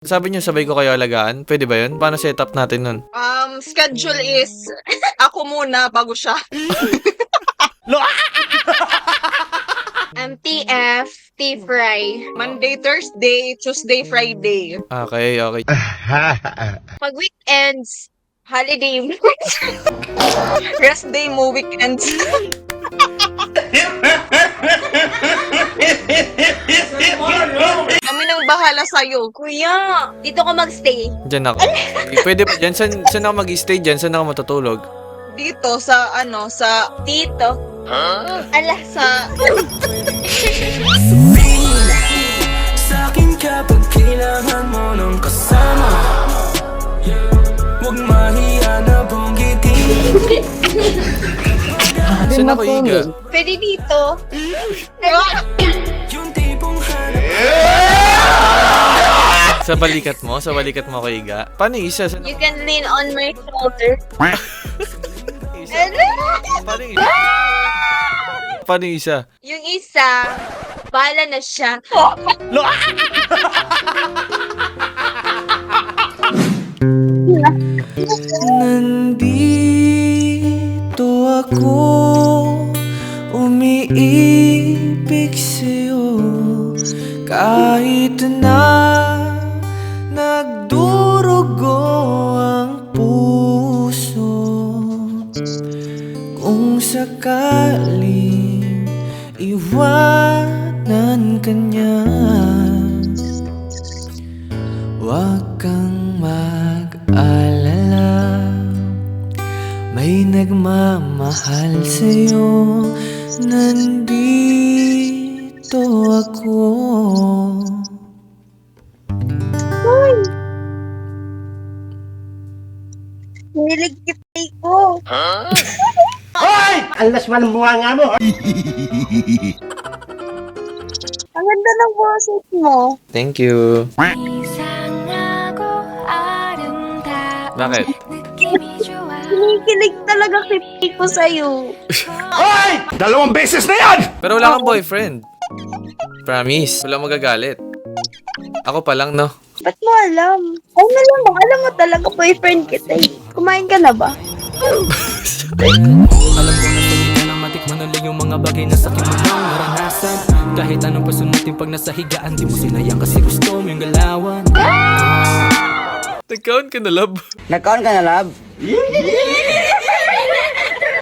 Sabi niyo sabay ko kayo alagaan? Pwede ba yun? Paano setup natin nun? Schedule is ako muna bago siya. TF, T-Fry. Monday, Thursday, Tuesday, Friday. Okay. Pag weekends, holiday. Rest day mo, weekends. Kami nang bahala sa'yo. Kuya, dito ka magstay. Diyan ako. Pwede ba? Diyan, saan ako mag-stay? Diyan, saan ako matutulog? Dito sa Dito. Ala, sa Sa'kin kapag kailangan mo ng kasama, huwag mahiya na bonggitin. Saan ako higa? pwede dito. Yung tipong hanap Sa balikat mo? Sa balikat mo ako higa? Paano yung isa? Saan You ako? can lean on my shoulder. Isa? Paano yung isa? Paano yung isa? Yung isa, bahala na siya. Nandito ako, umiibig sa'yo, kahit na nagdurugo ang puso. Kung sakaling iwanan ka niya, huwag kang mag-alala, may nagmamahal sa'yo. Nandito ako. Niligipay ko. Ang lasman ng bunga nga mo. Ang ganda ng boses mo. Thank you. Bakit? Kinikilig talaga si ko sa'yo. Hoy! 2 beses na yan! Pero wala kang boyfriend. Promise. Wala magagalit. Ako pa lang, no? Ba't mo alam? Ay, malamang. Alam mo talaga boyfriend kita eh. Kumain ka na ba? Alam ko na pag ka na matikman ulit yung mga bagay na sakit mo nang naranasan. Kahit anong pasunutin pag nasa higaan, di mo sinayang kasi gusto mo yung galawan. Nag-count ka na, love. Nagkaon ka na, love?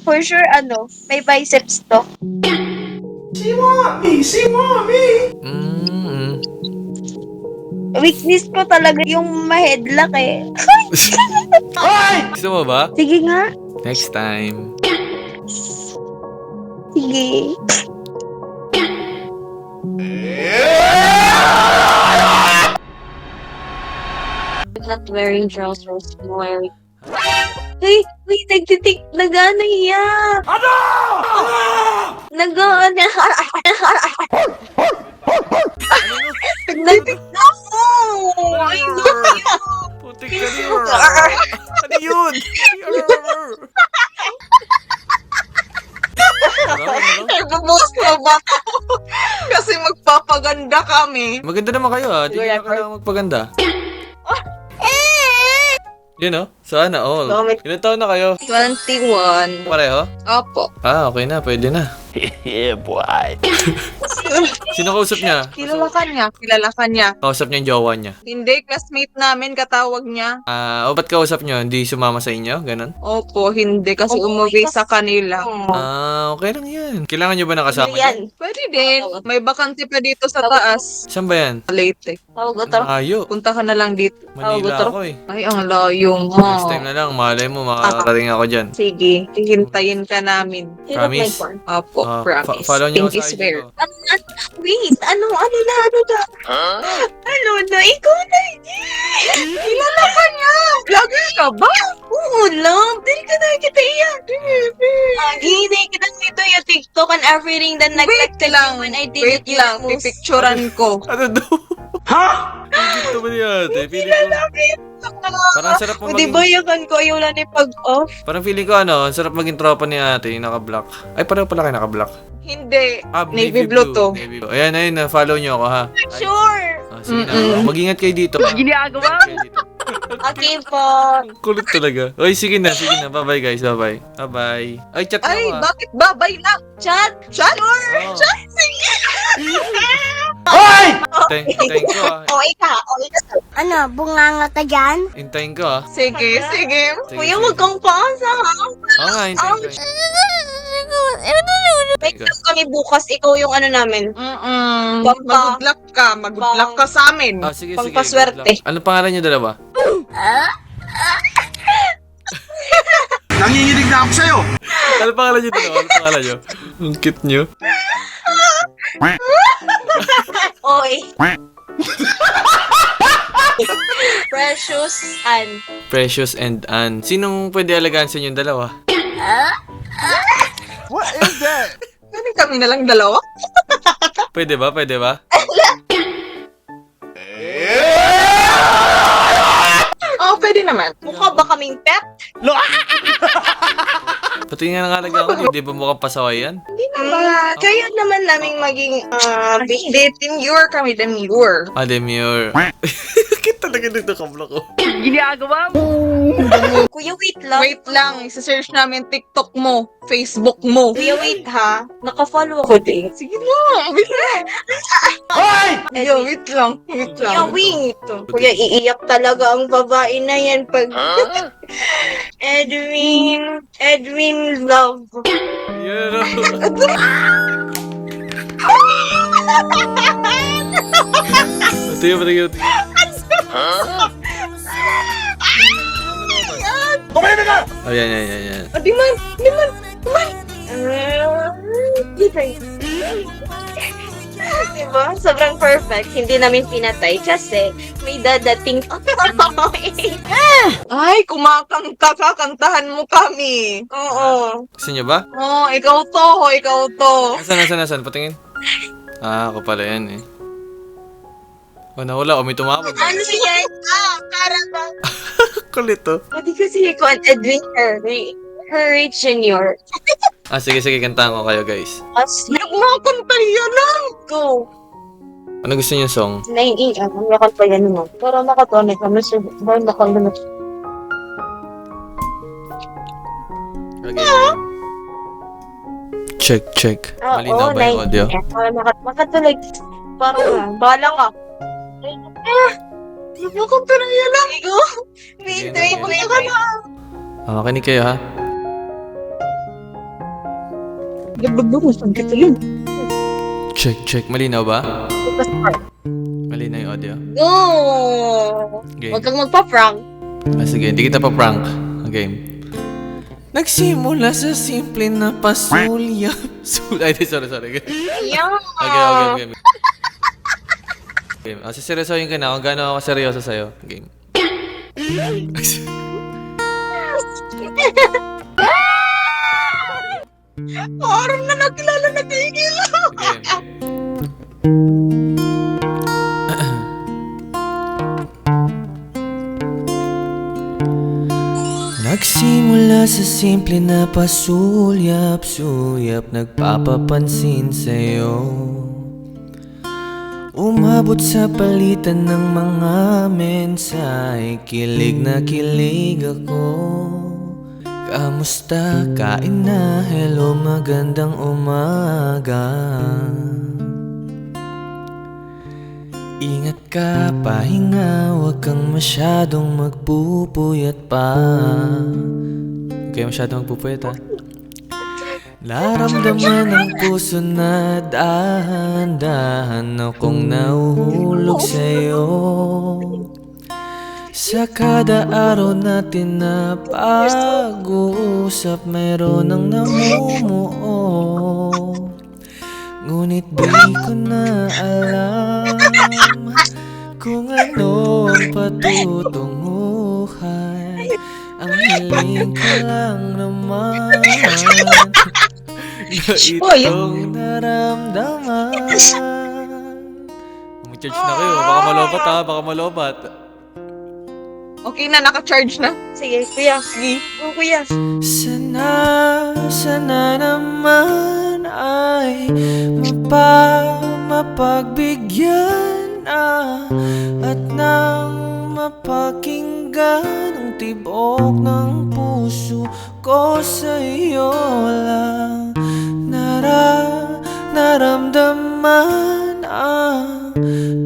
For sure, may biceps to. Mm-hmm. Weakness ko talaga yung ma-headlock eh. Gusto mo ba? Sige nga. Next time. Sige. I'm not wearing trousers. I'm wearing... Hey, wait, nag-ano iya? Ano? Nag-ano? Ay, no. Putik ka niyo. Ano yun? Nagbubuhos na ba? Kasi magpapaganda kami. Maganda naman kayo, ha? Di na kailangan magpaganda. Yun, no? Sana all. Ilan taon na kayo? 21. Pareho? Opo. Okay na. Pwede na. Yeah, boy. Sino kausap niya? Kilala ka niya. Kausap niya yung jowa niya. Hindi, classmate namin, katawag niya. Ba't kausap niyo? Hindi sumama sa inyo? Ganon? Opo, hindi. Kasi umuwi sa kanila. Okay lang yan. Kailangan niyo ba nakasama niya? Yan. Pwede din. May bakante pa dito sa taas. Saan ba yan? Late. Tawag ko to. Malayo. Punta ka na lang dito. Manila ako eh. Ay, ang layo mo. Next time na lang. Malay mo, makakarating ako dyan. Sige, hihintayin ka namin. Promise? Opo, promise. Follow niyo Pinky ako sa swear. IG ko. Wait, ano na, ikaw na. Kilala ka niya! Vlogger ka ba? Oo, love. Dili ka na kita iyan. Ginay kita dito yung TikTok and everything that Wait lang. when I Wait did lang, pipicturan ko. Ano daw? Ha? Pigit naman yan ate. Pili ko. Parang sarap mo Di maging... ba yakan ko ayaw lang ni pag-off? Parang feeling ko ang sarap maging tropa ni ate, yung naka-black. Ay, pareho pala kayo naka-black. Hindi. Ah, Navy blue to. Navy blue. Ayan, follow nyo ako ha. Sure! Ah, sige na. Mag-ingat kayo dito. Ginagawa? Okay po. Ang kulit talaga. Oy, sige na. Bye-bye guys, bye-bye. Bye-bye. Ay, chat mo Ay, ha. bakit babay lang? Chat! Chat? Oh. Sige. Hintayin ko ha. Okay ka. Ano, bunganga ka dyan? Hintayin ko ha. Sige. Sige, Kuya, sige. wag kang paasa ha. Oo nga, hintayin ko. Wake up kami bukas, ikaw yung ano namin. Mag-good luck ka. Mag-good luck ka sa amin. Ah, sige. Pangpaswerte. good luck. Anong pangalan nyo dalawa? Nanginginig na ako sa'yo! Anong pangalan nyo dalawa? Anong pangalan nyo? Ang cute nyo. Oy. Precious and Precious and Ann. Sinong pwede alagaan sa inyong dalawa? Ano kami na lang dalawa? Pwede ba? Oo, pwede naman. mukha ba kaming pet? Pati nga nangalagaan ko, hindi ba mukhang pasaway yan? Kaya naman naming maging Hindi, demure kami, demure. Ah, demure. Cute talaga dito ka-block ko. Kuya, wait lang. Wait lang, isa-search namin TikTok mo, Facebook mo. Kuya, wait ha. Naka-follow ako din. Sige na, bilis. Yo, wait lang. Kuya, wait. Kuya, iiyak talaga ang babae na yan pag... Edwin love. Yan o. Pati. Tumahimik ka! Oh, yan. Di man. Diba? Sobrang perfect. Hindi namin pinatay kasi may dadating. Ay, kumakanta ka, kantahan mo kami. Oo. Gusto nyo ba? Oh, ikaw to. Nasaan? Patingin. Ah, ako pala yan eh. Oh, nawala. May tumawag. Ano yan? Karabang. Kulit to. Pati kasi ko ang Edwin Hurry Jr. Ah, sige. Kantahan ko kayo guys. As Nagmakanta yan lang. go. Ano gusto niyo song? Naiiyak. Ang yakot pa yan mo. Pero nakatonik kami sa boy nakalunod. Okay. Check. Malinaw ba yung audio? Makatulig. Parang bahala ka. Nagmakanta na yan lang. Ikaw? Wait. Ah, makinig kayo ha. Check. Malinaw ba? Malinaw yung audio? Go! Game. Huwag kang magpa-prank. Ah, sige, hindi kita pa prank. Game. Nagsimula sa simple na pasulya. Ay, sorry. Yeah. Okay. Game. Ah, seryosohin ka na kung gaano ako seryoso sa'yo. Game. Parang na nakilala na tigil. Game. Nagsimula sa simple na pasulyap-suyap, nagpapapansin sa'yo. Umabot sa palitan ng mga mensahe, kilig na kilig ako. Kamusta? Kain na? Hello, magandang umaga. Ingat ka, pahinga, huwag kang masyadong magpupuyat pa. Huwag kayo masyadong magpupuyat ha. Naramdaman ng puso na dahan-dahan akong nahuhulog sa'yo. Sa kada araw natin na pag-uusap, mayroon ang namumuo. Ngunit di ko na alam kung ano ang patutunguhan. Ang hiling ko lang naman na itong naramdaman. Mag-charge na kayo, baka malobat ha, baka malobat. Okay na, naka-charge na. Sige, kuya. Sige. Oh, kuya. Sana naman ay mapagbigyan na at nang mapakinggan ang tibok ng puso ko sa'yo lang naramdaman ang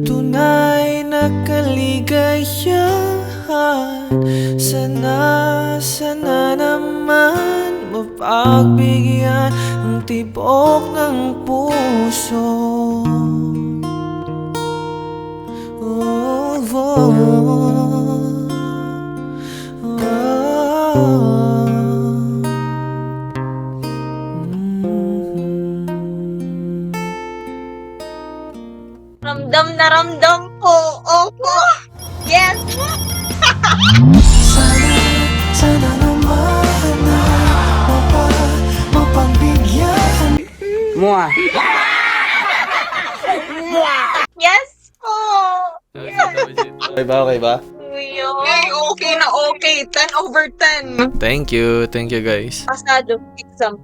tunay na kaligayahan. Sana naman mapagbigyan ang tibok ng puso. Oh, Ramdam na ramdam ko. Opo. Yes. Sana naman na mapagbigyan. Yes po. Okay ba? Okay ba? Kuya. Okay na okay. 10/10. Thank you guys. Pasado. Exam.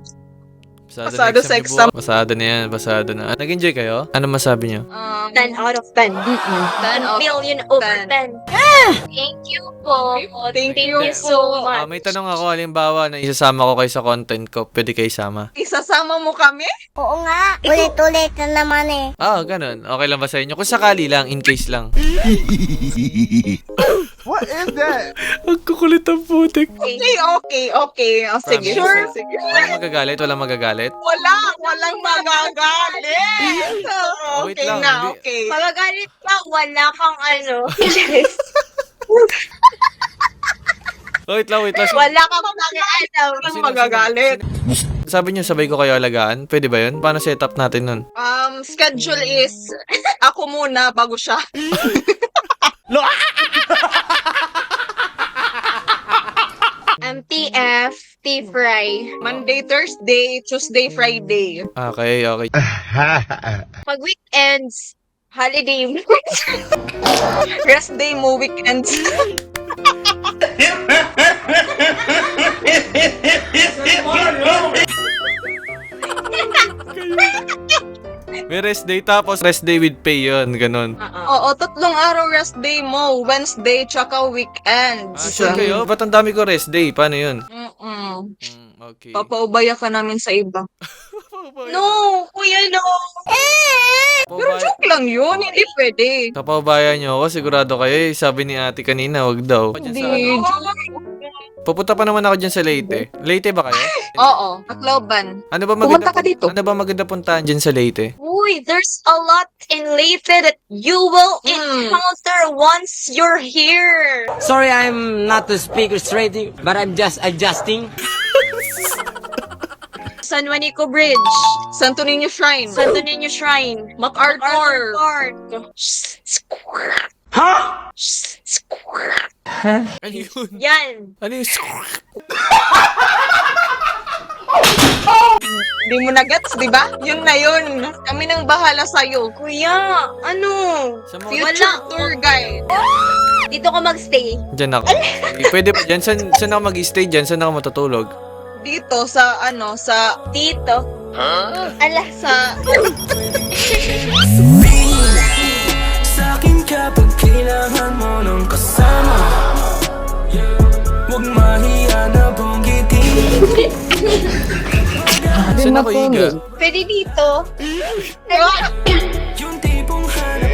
Pasado sa next exam. buwan. Pasado na yan, pasado na. Nag-enjoy kayo? Ano masabi nyo? 10 out of 10. 10 out of Million over 10. 10. Thank you po. Thank you so much. May tanong ako, halimbawa na isasama ko kayo sa content ko, pwede kayo sama? Isasama mo kami? Oo nga, ulit-ulit na naman eh. Ganun. Okay lang ba sa inyo? Kung sakali lang, in case lang. What is that? Ang kukulit ang putik. Okay. Oh, sige. Sure. Sige. Walang magagalit? Walang magagalit. Wait Okay lang, na, hindi. okay. Magagalit ka, wala kang ano. Wait lang. Wala kang pakialam. Walang magagalit. Sabi niyo, sabay ko kayo alagaan? Pwede ba yun? Paano setup natin nun? Schedule is ako muna bago siya. MTF, T-Fry. Monday, Thursday, Tuesday, Friday. Okay. Pag weekends, holiday. Rest day mo, weekends. May rest day tapos rest day with pay yun. Ganun. Oo, 3 araw rest day mo. Wednesday, tsaka weekends. Sure kayo? Ba't ang dami ko rest day? Paano yun? Okay. Papaubaya ka namin sa iba. No, kuya, no. Pero joke lang yun, hindi pwede. Kapabayan nyo ako, sigurado kayo. Sabi ni ate kanina, wag daw. Hindi, Pupunta pa naman ako dyan sa Leyte. Leyte ba kayo? Oo, Tacloban. Ano ba Pumunta ka dito. Ano ba maganda puntahan dyan sa Leyte? Uy, there's a lot in Leyte that you will encounter once you're here. Sorry, I'm not the speaker straight, but I'm just adjusting. San Juanico Bridge, Santo Niño Shrine. Santo Niño Shrine, MacArthur. Park. Huh? Ano yun? Yan. Ano yun? Di mo na gets, di ba? Yun na yun. Kami nang bahala sa'yo. Kuya, ano? Sa mga... Future tour guide. Dito ka magstay. Dyan ako. Pwede pa dyan. Saan ako mag-stay dyan? Saan ako matutulog? Dito sa Dito. Ala, sa Sa'kin kapag kailangan mo ng kasama, huwag mahiya na bonggitin. Saan ako higa? pwede dito. Yung tipong hanap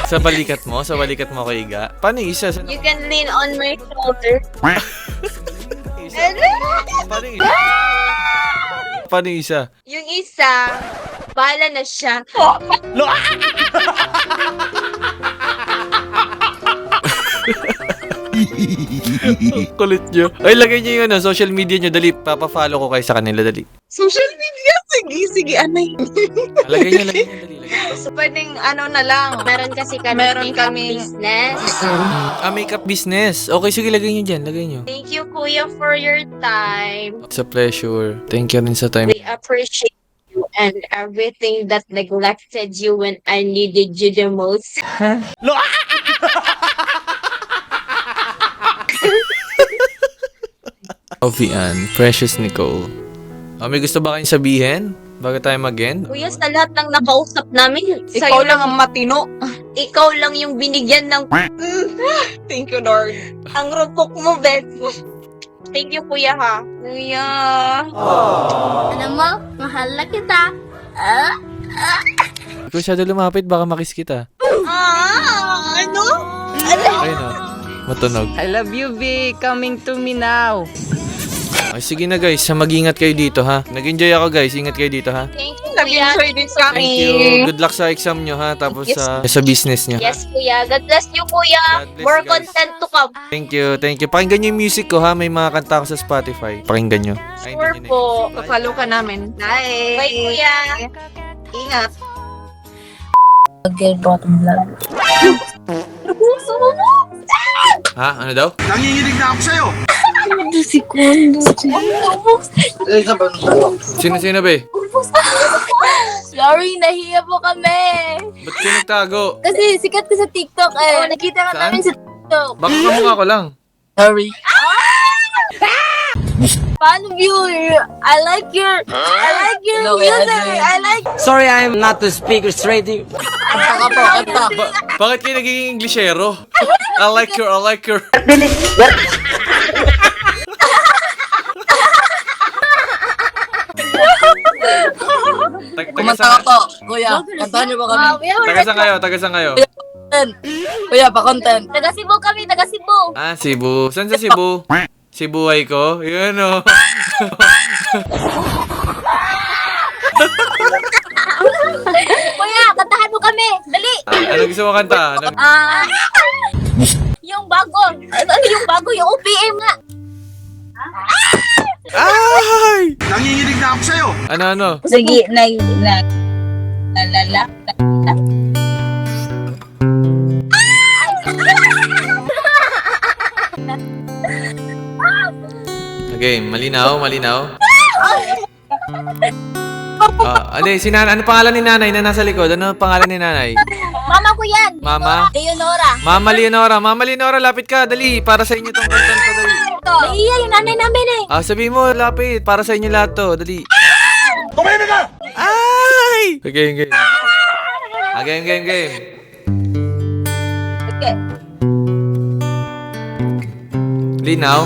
Sa balikat mo? Sa balikat mo ako higa? Paano yung isa? Saan You can lean on my shoulder. isa? Paano yung isa? Paano yung isa? Yung isa, bala na siya. Kulit nyo. Ay, lagay nyo yung social media nyo. Dali, papafollow ko kayo sa kanila. Dali. social media. Sige, anay. Lagay nyo. Dali. So, pwedeng na lang. Meron kasi kami Meron makeup kaming- business. Makeup business. Okay, sige, lagay nyo dyan. Lagay nyo. Thank you, Kuya, for your time. It's a pleasure. Thank you rin sa time. We appreciate you and everything that neglected you when I needed you the most. Ovian, Precious Nicole. May gusto ba kayong sabihin bago tayo mag-end? Kuya, sa lahat ng nakausap namin, Ikaw lang ang matino. ikaw lang yung binigyan ng Thank you, Lord. ang rupok mo, Bet. Thank you, kuya, ha. Kuya. Alam mo, mahal na kita. Kung masyado lumapit, baka makis kita. Ano? Ayun o, matunog. I love you, V. Coming to me now. Ay, sige na guys, mag-ingat kayo dito ha. Nag-enjoy ako guys, ingat kayo dito ha. Thank you, kuya. Nag-enjoy din kami. Thank you. Good luck sa exam nyo ha, tapos sa business nyo. Yes, kuya. God bless you, kuya. God bless More you, guys. content to come. Thank you, thank you. Pakinggan nyo yung music ko ha, may mga kanta ko sa Spotify. Pakinggan nyo. Sure po. Follow ka namin. Bye. Bye, kuya. Ingat. Ha? Ano daw? Nanginginig na ako sa'yo. Sino be? Sorry, nahiya po kami. Ba't kayo nagtago? Kasi sikat ka sa TikTok eh. Nakita ka Saan? namin sa TikTok. Baka kamukha ko lang. Sorry. Paano viewer? I like your music. I like Sorry, I'm not to speak straight to you. Bakit kayo nagiging Englishero? I like your. Kumanta ka po, kuya. Kantahan niyo ba kami? Tagasan kayo. Kuya, pa-content. Taga Cebu kami, taga Cebu. Ah, Cebu. Saan sa Cebu? Cebuhay ko? Yun o. Kuya, kantahan mo kami. Dali. Ano gusto mo kanta? Yung bago. Ano yung bago? Yung OPM nga. Ay! Nanginginig na ako sa'yo. Ano? Sige, na. Okay, malinaw. Ano pangalan ni nanay na nasa likod? Ano pangalan ni nanay? Mama ko yan. Mama? Leonora. Mama Leonora, lapit ka, dali. Para sa inyo tong content ko, dali. Nahiya yung nanay namin eh. Sabi mo, lapit. Para sa inyo lahat to, dali. Tumahimik ka! Ay! Game. Game. Okay. Linaw.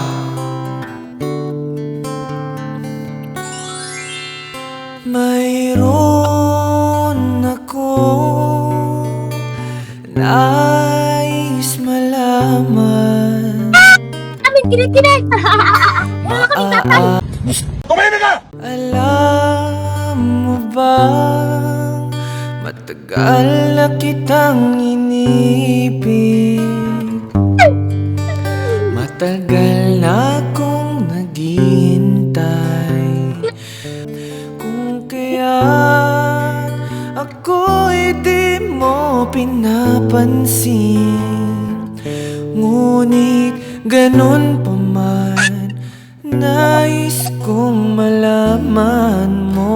Mayroon ako nais malaman. Amin, kinig. Tumahimik ka! Alam mo bang matagal na kitang inibig? Matagal na akong naghihintay. Kung kaya't ako'y di mo pinapansin, ngunit ganun pa man, nais kong malaman mo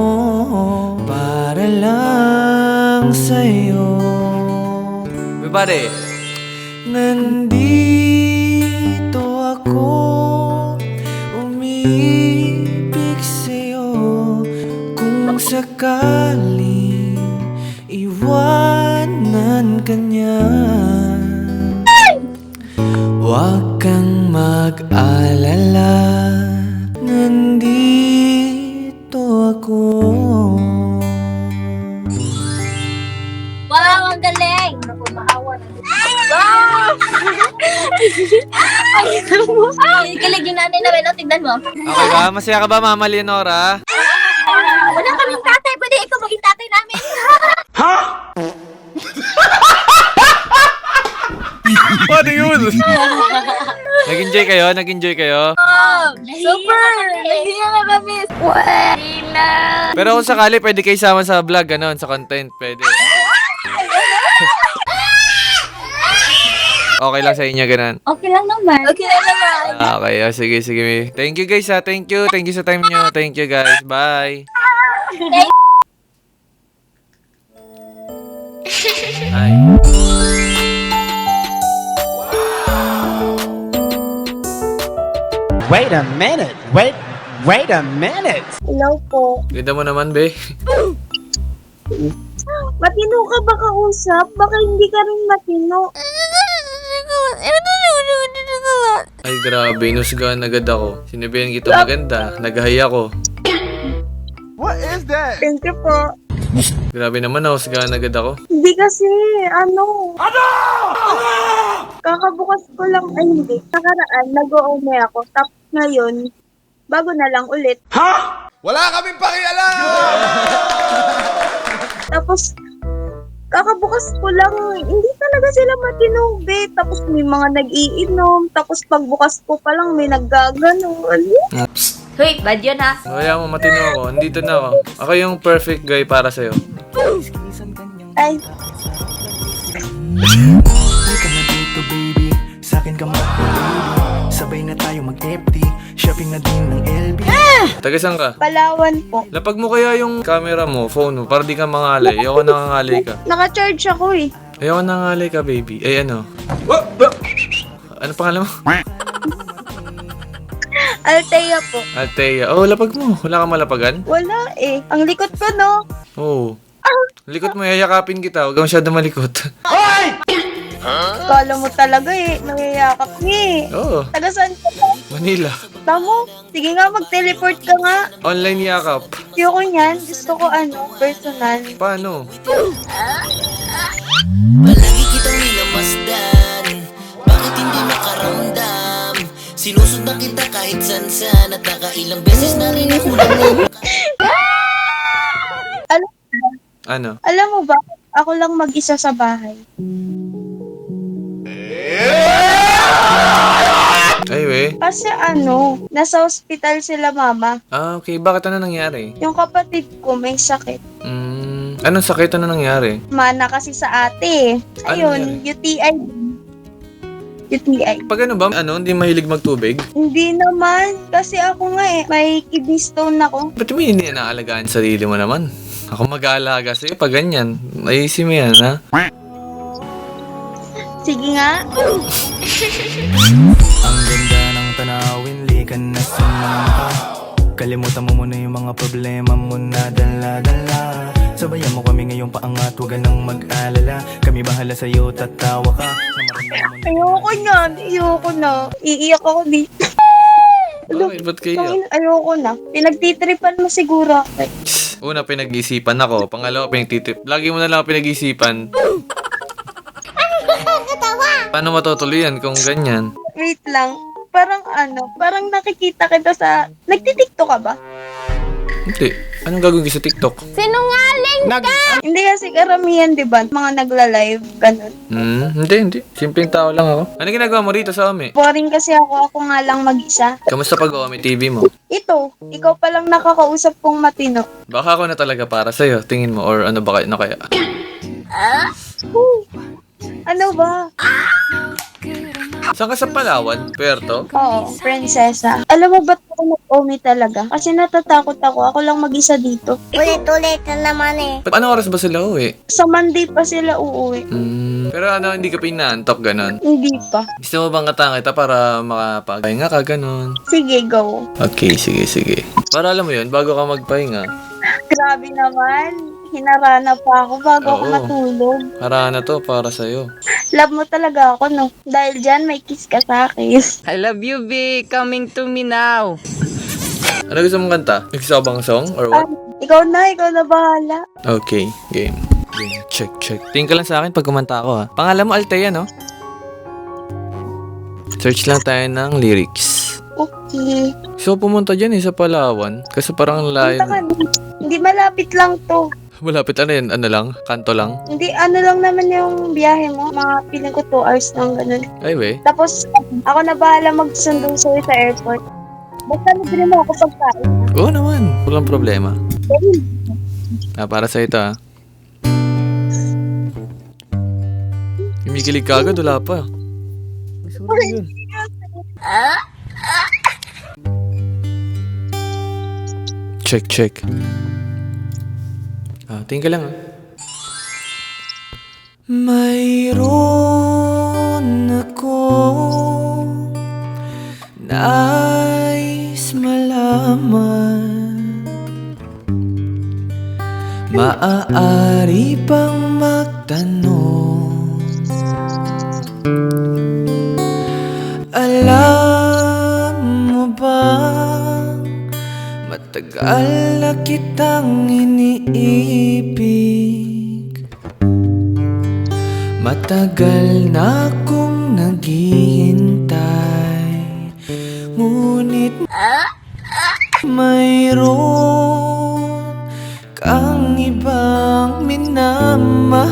para lang sa'yo. Everybody! Nandito ako, umibig sa'yo. Kung sakaling iwanan ka niya, huwag kang mag-alala, nandito ako. Wow, ang galing. Wow! Ay, galing yung nanay namin. O, tignan mo. Okay ba? Masaya ka ba, Mama Leonora? Wala kaming tatay. Pwede ikaw maging tatay namin. Ano yun? Nag-enjoy kayo? Super! Nahiya na kami. Pero kung sakali, pwede kayo sama sa vlog, ganon, sa content, pwede. Okay lang sa inyo, ganon. Okay lang naman. Okay, sige. Thank you guys ha, thank you sa time nyo. Thank you guys, bye. Ay. Wait a minute. Wait a minute. Hello po. Ganda mo naman, be. Matino ka ba kausap? Baka hindi ka rin matino. Ay, grabe. Inusgahan agad ako. Sinabihan kita maganda. Nag-hi ako. What is that? Thank you po. Grabe naman, nahusgahan agad ako. Hindi kasi, ano? Kakabukas ko lang, ay hindi. Nakaraan, nag-o-ome ako. Tapos ngayon, bago na lang ulit. Wala kaming pakialam! Tapos, kakabukas ko lang, hindi talaga sila matinube. Tapos may mga nag-iinom. Tapos pagbukas ko pa lang, may naggagano. Ano? Hoy, bad yun ha. Kaya mo, matino ako. Nandito na ako. Ako yung perfect guy para sa'yo. Ay, Halika na dito baby, sa'kin ka mag-baby. Sabay na tayo mag-FT, shopping na din ng LB. Taga saan ka? Palawan po. Lapag mo kaya yung camera mo, phone mo, para di ka mangalay. Ayoko nangangalay ka. Naka-charge ako eh. Ayoko nangangalay ka, baby. Ay, ano? Ano pangalan mo? Altea po. Altea. Oh, lapag mo. Wala kang malapagan? Wala eh. Ang likot ko, no? Oo. Likot mo, yayakapin kita. Huwag kang masyado malikot. Kala mo talaga eh. Nangayakap niya eh. Oo. Taga saan ka ba? Manila. Tamo? Sige nga, mag-teleport ka nga. Online yakap. Ayoko niyan. Gusto ko personal. Paano? Palagi kitang minamasdan, bakit hindi makaramdam? Sinusundan kita kahit san-san, at nakailang beses na rin ako Ano? Alam mo ba, ako lang mag-isa sa bahay. Ay, we. Kasi nasa hospital sila mama. Ah, okay. Bakit ano nangyari? Yung kapatid ko may sakit. Anong sakit? Ano nangyari? Mana kasi sa ate eh. Ayun, UTI. UTI. Pag ano ba? Hindi mahilig magtubig? Hindi naman. Kasi ako nga eh, may kidney stone ako. Ba't mo hindi naalagaan sarili mo naman? Ako mag-aalaga sa'yo pag ganyan. Ayusin mo yan, ha? Sige nga. Ang ganda ng tanawin, likan na sumama. Kalimutan mo muna yung mga problema mo na dala-dala. Sabayan mo kami ngayong paangat, huwag ka nang mag-alala. Kami bahala sa'yo, tatawa ka. Ayoko niyan. Ayoko na. Iiyak ako dito. Bakit? Ba't kayo? Ayoko na. Pinagtitripan mo siguro ako. Una, pinag-isipan ako. Pangalawa, pinagtitip. Lagi mo na lang ako pinag-isipan. Paano matutuloy yan kung ganyan? Wait lang. Parang nakikita kita sa... Nagtitiktok ka ba? Hindi. Anong gagawin ko sa TikTok? Sinungaling ka! Hindi kasi karamihan, di ba? Mga nagla-live, ganun. Hindi. Simpleng tao lang ako. Ano ginagawa mo rito sa Ome? Boring kasi ako nga lang mag-isa. Kamusta pag Ome TV mo? Ito, ikaw pa lang nakakausap kong matino. Baka ako na talaga para sa'yo, tingin mo, or ano ba ano kaya? Ano ba? Saan ka sa Palawan? Puerto? Oo, prinsesa. Alam mo ba't ako nag-omi talaga? Kasi natatakot ako. Ako lang mag-isa dito. Ulit-ulit na naman eh. Anong oras ba sila uwi? Sa Monday pa sila uuwi. Pero hindi ka pinaantok, ganon? Hindi pa. Gusto mo bang katang kita para makapagpahinga ka, ganon? Sige, go. Okay, sige. Para alam mo yun, bago ka magpahinga, Grabe naman. Hinarana pa ako bago ako Oo. matulog. harana to para sa'yo. Love mo talaga ako, no? Dahil dyan, may kiss ka sa akin. I love you, B. Coming to me now. Ano gusto mong kanta? Gusto bang song or what? Ikaw na bahala. Okay, game. Check. Tingin ka lang sa akin pag kumanta ako, ha? Pangalan mo Altea, no? Search lang tayo ng lyrics. Okay. So, pumunta dyan sa Palawan. Kasi parang ang layo. Punta ka na. Hindi malapit lang to. Malapit yan? Ano lang? Kanto lang? Hindi, lang naman yung biyahe mo. Mga piling ko 2 hours lang, ganun. Ay, we. Tapos, ako na bahala magsundo sa'yo sa airport. Basta nabili mo ako pagkain. Oo naman. Walang problema. Para sa ito, ha? Kumikilig ka agad, wala pa. Sorry yun. Check. Tingin ka lang, ha? Mayroon ako nais naman, maaari bang magtanong? Alam mo bang matagal na kitang iniibig? Matagal na akong naghihintay, ngunit mayroon kang ibang minamahal.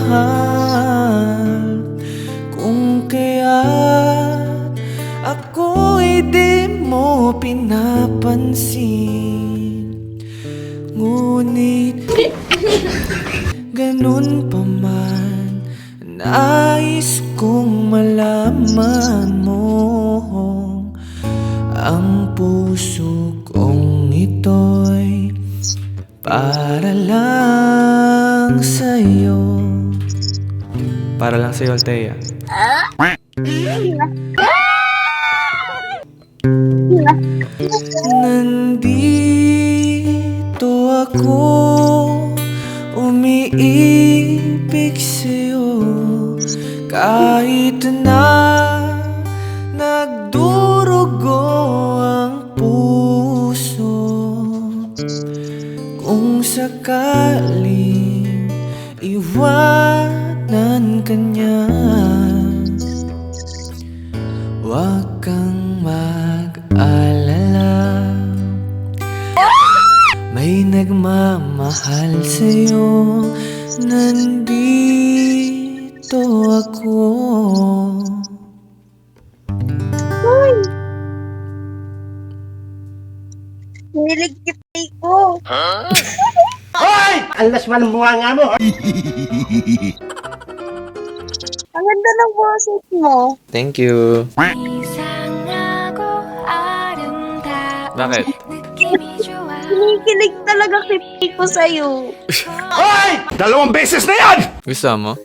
Kung kaya ako'y di mo pinapansin, ngunit ganun pa man, nais kong malaman mo ang puso kong ito'y para lang sa'yo. Para lang sa'yo, Althea. Nandito ako, umiibig sa'yo, kahit na nagdurugo ang puso. Kung sakaling iwanan ka niya, huwag kang mag-alala, may nagmamahal sa'yo. Nandito ako. Nilig kitay ko. Alas man ang bunga nga mo. Ang ganda ng boses mo. Thank you. Bakit? Kinikilig talaga kitay ko sa'yo. Dalawang beses na yan! Gusto mo?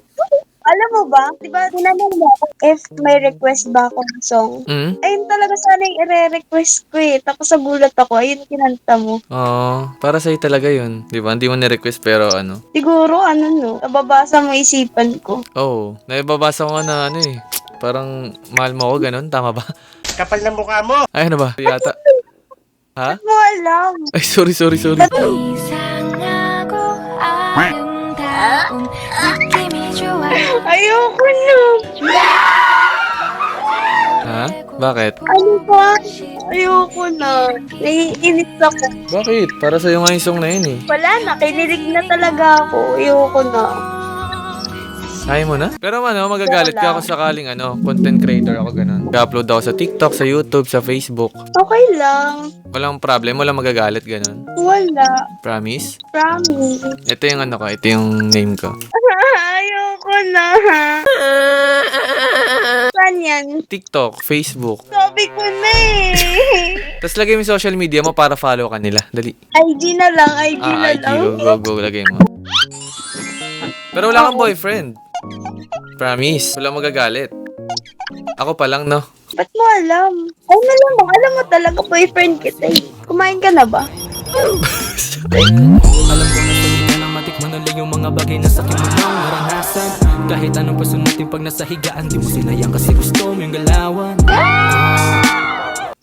Alam mo ba, di ba, tinanong mo ako if may request ba akong song? Mm? Ayun talaga sana yung ire-request ko eh. Tapos nagulat ako, ayun kinanta mo. Oo, para sa'yo talaga yun. Di ba? Hindi mo ni-request pero ano. Siguro, no, nababasa mo isipan ko. Oo, naibabasa ko nga na ano eh. Parang mahal mo ako, ganun. Tama ba? Kapal na mukha mo. Ay, ano ba? Yata. Ha? Ba't mo alam? Ay, sorry. Ayoko na. Ha? Bakit? Ano ba? Ayoko na. Naiinit ako. Bakit? Para sa'yo nga yung song na yun eh. Wala na, kinilig na talaga ako. Ayoko na. Ayaw mo na? Pero ano, magagalit ka kung sakaling content creator ako ganun. I-upload ako sa TikTok, sa YouTube, sa Facebook. Okay lang. Walang problem, walang magagalit ganun. Wala. Promise? Promise. Ito yung ito yung name ko. Ayoko na. Saan yan? TikTok, Facebook. Sabi ko na eh. Tapos lagay mo yung social media mo para follow ka nila. Dali. IG na lang, IG na IG, lang. go, lagay mo. Pero wala kang boyfriend. Promise, wala magagalit. Ako pa lang, no? Ba't mo alam? Ay, malamang. Alam mo talaga, boyfriend kita eh. Kumain ka na ba? Alam ko na salita na matikman ulit yung mga bagay na sakit mo nang naranasan. Kahit anong pasunutin pag nasa higaan, di mo sinayang kasi gusto mo yung galawan.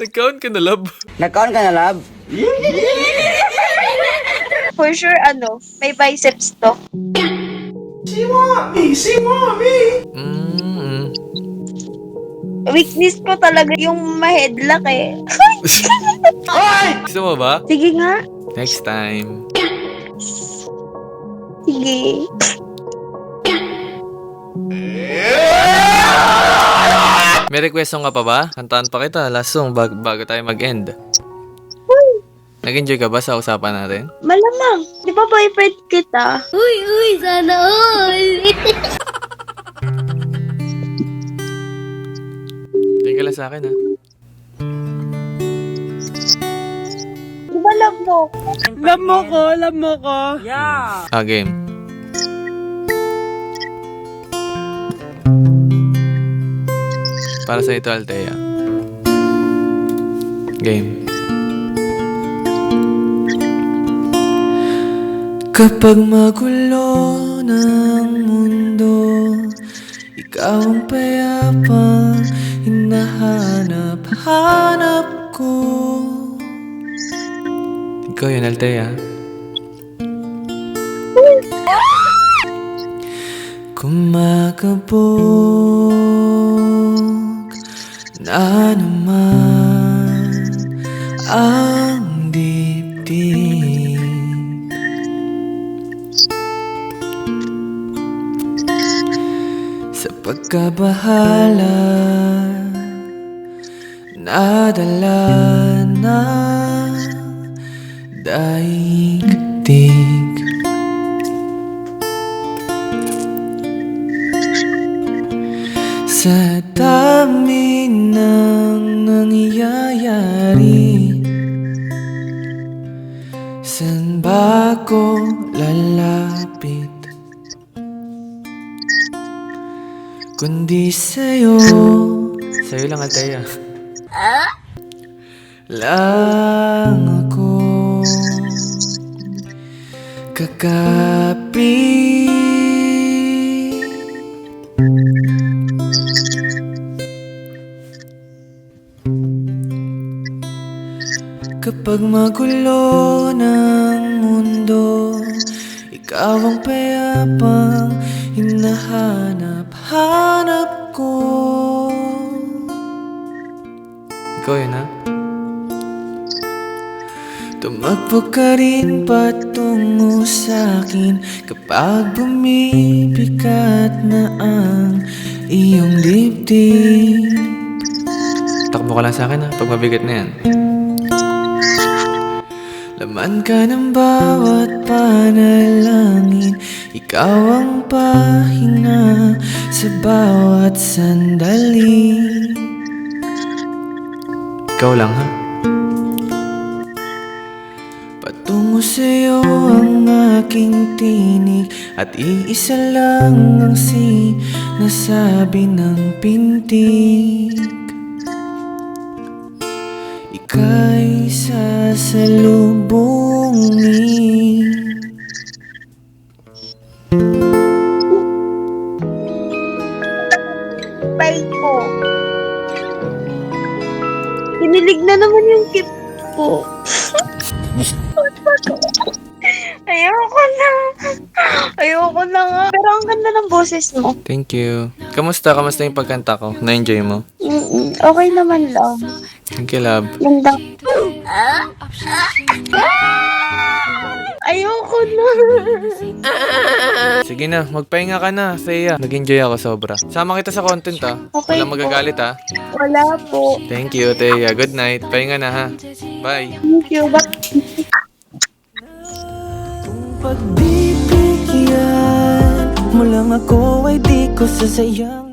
Nag-count ka na, love. Nagkaon ka na, love? For sure, may biceps to. Weakness ko talaga yung ma-headlock eh. Gusto mo ba? Sige nga. Next time. Sige. May request song ka pa ba? Kantaan pa kita, last song bago tayo mag-end. Nag-enjoy ka ba sa usapan natin? Malamang. Di ba boyfriend kita? Uy, sana all. Tingin ka lang sa akin, ha? Di ba love mo? Love mo ko. Yeah. Game. Para sa ito, Althea. Game. Kapag magulo ng mundo, ikaw ang payapa, hinahanap-hanap ko. Ikaw yun, Althea. Kumakabog na naman ang dibdib. Sa pagkabahala, nadala na daigdig. Sa dami ng nangyayari, saan ba ako lalapit? Kundi sa'yo. Sa'yo lang, Althea. Lang ako kakapit. Kapag magulo ng mundo, ikaw ang payapang hinahanap-hanap ko. Ikaw yun, ha? Tumakbo ka rin patungo sa'kin kapag bumibigat na ang iyong dibdib. Takbo ka lang sa'kin, ha? Pag mabigat na yan. Laman ka ng bawat panalangin, ikaw ang pahinga sa bawat sandali. Ikaw lang, ha? Patungo sa'yo ang aking tinig, at iisa lang ang sinasabi ng pintig. Ika'y sasalubungin. Bye ko. Kinilig na naman yung kip ko. Ayoko na. Ayoko na nga. Pero ang ganda ng boses mo. Thank you. Kamusta? Kamusta yung pagkanta ko? Na-enjoy mo? Okay naman lang. Thank you, love. Ganda. Ayoko na. Sige na, magpahinga ka na, Thea. Nag-enjoy ako sobra. Sama kita sa content, ha? Okay Walang magagalit, ha? Wala po. Thank you, Thea. Good night. Pahinga na, ha? Bye. Thank you. Pagbibigyan mo lang ako ay di ko sasayang.